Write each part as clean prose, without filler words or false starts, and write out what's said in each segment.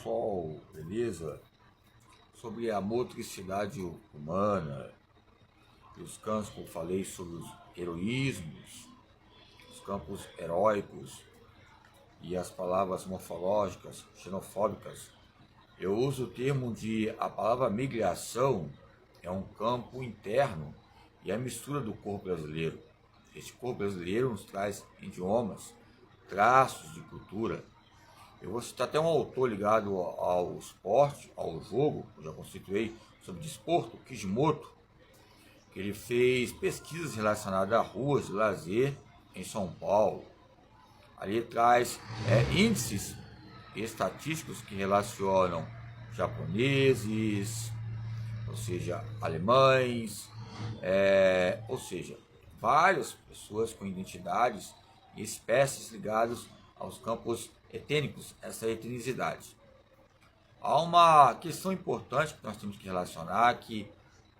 pessoal, beleza? Sobre a motricidade humana, os campos que eu falei sobre os heroísmos, os campos heróicos e as palavras morfológicas, xenofóbicas. Eu uso o termo de a palavra migração é um campo interno e a mistura do corpo brasileiro. Este corpo brasileiro nos traz idiomas, traços de cultura. Eu vou citar até um autor ligado ao esporte, ao jogo, eu já constituí sobre desporto, Kishimoto, que ele fez pesquisas relacionadas a ruas de lazer em São Paulo. Ali traz índices estatísticos que relacionam japoneses, ou seja, alemães, ou seja, várias pessoas com identidades e espécies ligadas aos campos etênicos, essa etnicidade. Há uma questão importante que nós temos que relacionar, que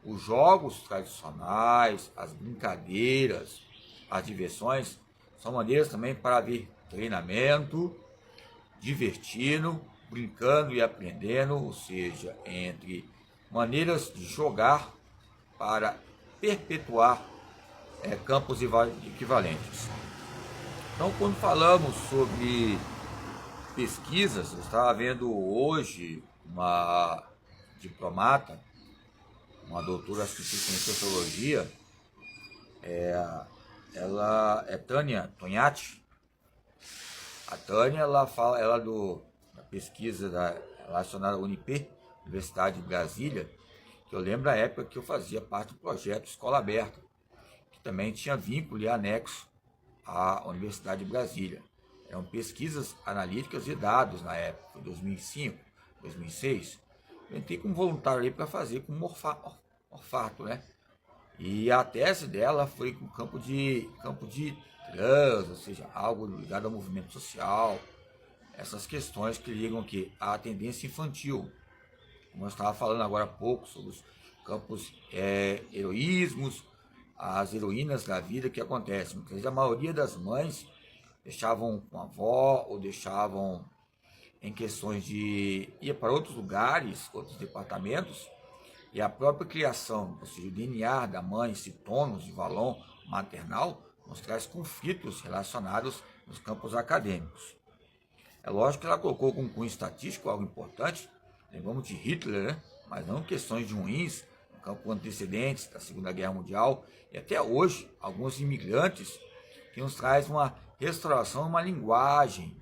os jogos tradicionais, as brincadeiras, as diversões, são maneiras também para haver treinamento, divertindo, brincando e aprendendo, ou seja, entre maneiras de jogar para perpetuar campos equivalentes. Então, quando falamos sobre pesquisas, eu estava vendo hoje uma diplomata, uma doutora científica em sociologia, ela é Tânia Tognatti. A Tânia, ela fala, da pesquisa relacionada à Unip, Universidade de Brasília, que eu lembro da época que eu fazia parte do projeto Escola Aberta, que também tinha vínculo e anexo à Universidade de Brasília. Eram pesquisas analíticas e dados na época, em 2005, 2006. Eu entrei como voluntário ali para fazer com orfato, né? E a tese dela foi com campo de trans, ou seja, algo ligado ao movimento social, essas questões que ligam aqui à tendência infantil. Como eu estava falando agora há pouco sobre os campos heroísmos, as heroínas da vida que acontecem. Muitas vezes a maioria das mães deixavam com a avó ou deixavam em questões de ir para outros lugares, outros departamentos, e a própria criação, ou seja, o DNA da mãe, esse tônus de valor maternal, nos traz conflitos relacionados nos campos acadêmicos. É lógico que ela colocou como cunho estatístico algo importante, lembramos de Hitler, né? Mas não questões ruins, no campo antecedentes da Segunda Guerra Mundial, e até hoje, alguns imigrantes que nos traz uma restauração, uma linguagem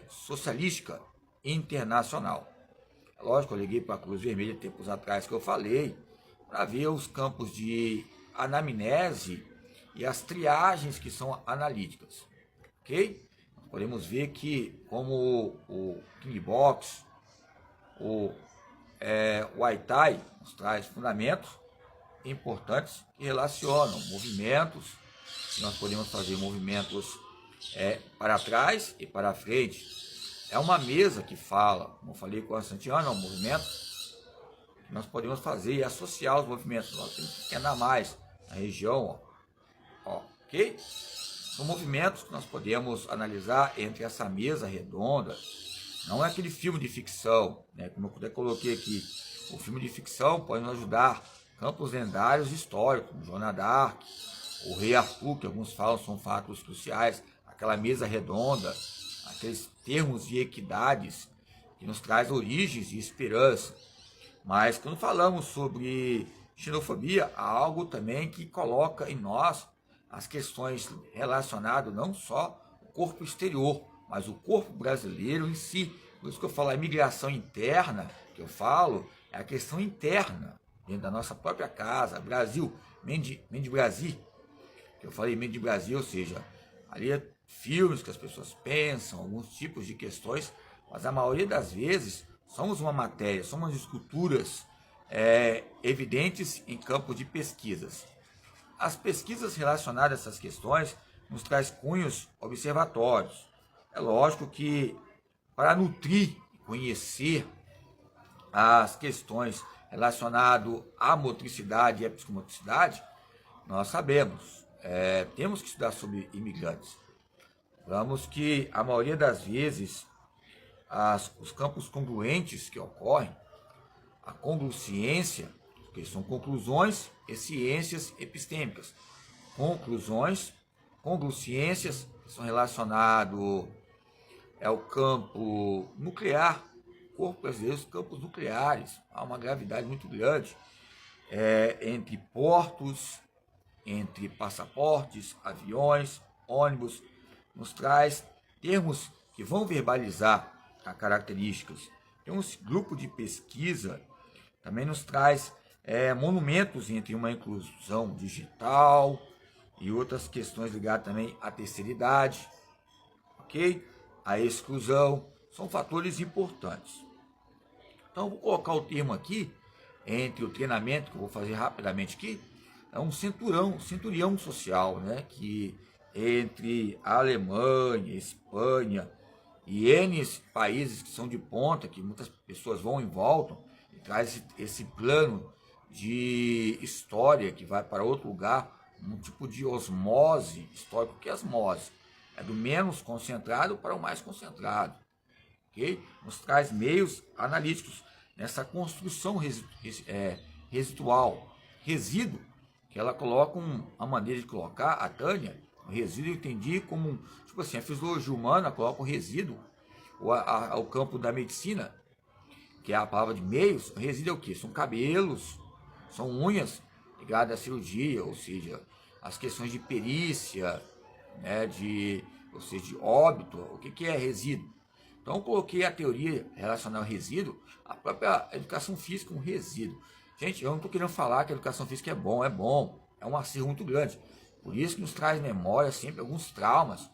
socialística internacional. É lógico, eu liguei para a Cruz Vermelha tempos atrás que eu falei, para ver os campos de anamnese e as triagens que são analíticas, ok? Nós podemos ver que como o King Box, o Muay Thai nos traz fundamentos importantes que relacionam movimentos, que nós podemos fazer movimentos para trás e para frente. É uma mesa que fala, como eu falei com a Santiana, é um movimento que nós podemos fazer e associar os movimentos. Nós temos que andar mais na região, ok? São movimentos que nós podemos analisar entre essa mesa redonda. Não é aquele filme de ficção, né? Como eu coloquei aqui. O filme de ficção pode nos ajudar campos lendários históricos, como Joana d'Arc, o Rei Arthur, que alguns falam são fatos cruciais, aquela mesa redonda, aqueles termos de equidades que nos traz origens e esperança. Mas quando falamos sobre xenofobia, há algo também que coloca em nós as questões relacionadas não só ao corpo exterior, mas o corpo brasileiro em si. Por isso que eu falo a imigração interna, que eu falo, é a questão interna, dentro da nossa própria casa, Brasil, Mente Brasil, que eu falei Mente Brasil, ou seja, ali é filmes que as pessoas pensam, alguns tipos de questões, mas a maioria das vezes somos uma matéria, somos esculturas evidentes em campo de pesquisas. As pesquisas relacionadas a essas questões nos traz cunhos observatórios. É lógico que para nutrir e conhecer as questões relacionadas à motricidade e à psicomotricidade, nós sabemos, temos que estudar sobre imigrantes. Vamos que a maioria das vezes os campos congruentes que ocorrem, a congruciência, que são conclusões e ciências epistêmicas. Conclusões, congruciências, que são relacionados ao campo nuclear, corpo brasileiro, os campos nucleares, há uma gravidade muito grande entre portos, entre passaportes, aviões, ônibus, nos traz termos que vão verbalizar as características. Tem um grupo de pesquisa, também nos traz monumentos entre uma inclusão digital e outras questões ligadas também à terceira idade, ok? A exclusão, são fatores importantes. Então, vou colocar o termo aqui, entre o treinamento, que eu vou fazer rapidamente aqui, é um centurião social, né? Que entre a Alemanha, Espanha e N países que são de ponta, que muitas pessoas vão e voltam, e traz esse plano de história que vai para outro lugar, um tipo de osmose histórica. Que é osmose? É do menos concentrado para o mais concentrado. Okay? Nos traz meios analíticos nessa construção residual. Resíduo, que ela coloca a maneira de colocar, a Tânia, o resíduo eu entendi como, tipo assim, a fisiologia humana coloca o resíduo, o campo da medicina, que é a palavra de meios. O resíduo é o quê? São cabelos, são unhas ligadas à cirurgia, ou seja, as questões de perícia, né, ou seja, de óbito. O que é resíduo? Então, eu coloquei a teoria relacionada ao resíduo, a própria educação física, um resíduo. Gente, eu não estou querendo falar que a educação física é bom, é um acervo muito grande. Por isso que nos traz memória sempre alguns traumas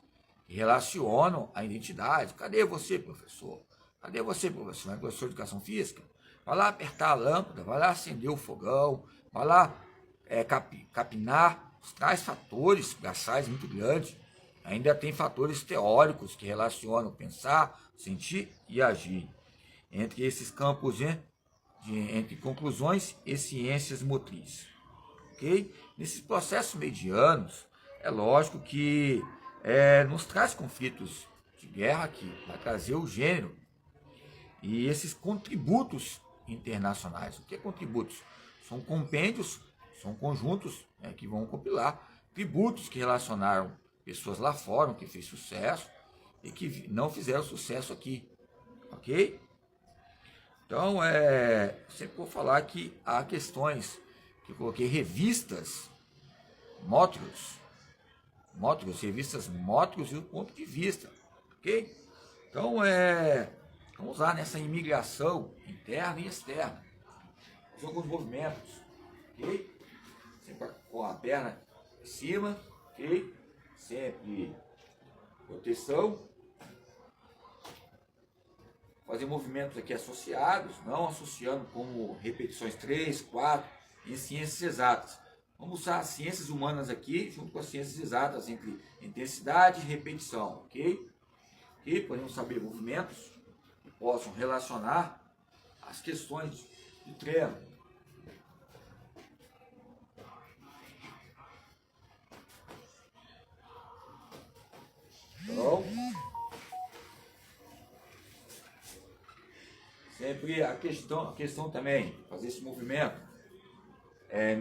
que relacionam a identidade. Cadê você, professor? Cadê você, professor? Não é professor de educação física? Vai lá apertar a lâmpada, vai lá acender o fogão, vai lá capinar. Nos traz fatores braçais muito grandes. Ainda tem fatores teóricos que relacionam pensar, sentir e agir. Entre esses campos, entre conclusões e ciências motrizes. Okay? Nesses processos medianos, é lógico que nos traz conflitos de guerra, que vai trazer o gênero. E esses contributos internacionais. O que é contributos? São compêndios, são conjuntos que vão compilar tributos que relacionaram pessoas lá fora, que fez sucesso e que não fizeram sucesso aqui, ok? Então, sempre vou falar que há questões que eu coloquei revistas mótricos, revistas mótricos e o ponto de vista, ok? Então, vamos lá nessa imigração interna e externa, alguns movimentos, ok? Sempre com a perna em cima, ok? Sempre proteção, fazer movimentos aqui associados, não associando como repetições 3, 4 em ciências exatas. Vamos usar as ciências humanas aqui junto com as ciências exatas entre intensidade e repetição, ok? E podemos saber movimentos que possam relacionar as questões de treino. Então, sempre a questão também, fazer esse movimento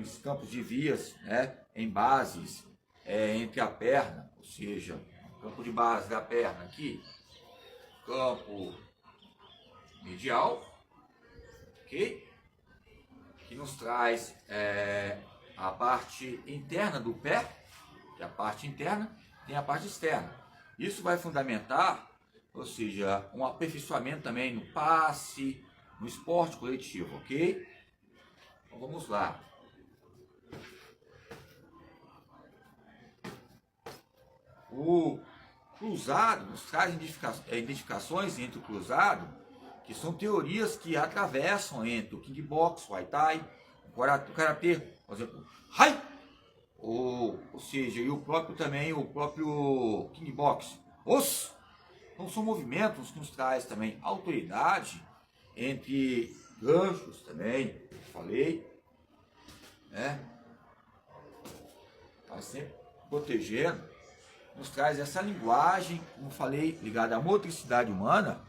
nos campos de vias, né, em bases, entre a perna, ou seja, campo de base da perna aqui, campo medial, ok? Que nos traz a parte interna do pé, que é a parte interna, tem a parte externa. Isso vai fundamentar, ou seja, um aperfeiçoamento também no passe, no esporte coletivo, ok? Então vamos lá. O cruzado nos traz identificações entre o cruzado, que são teorias que atravessam entre o kickbox, o muay thai, o karatê, por exemplo, hai! Ou seja, e o próprio kickbox. Então são movimentos que nos traz também autoridade, entre ganchos também, falei, né? Tá sempre protegendo, nos traz essa linguagem, como falei, ligada à motricidade humana,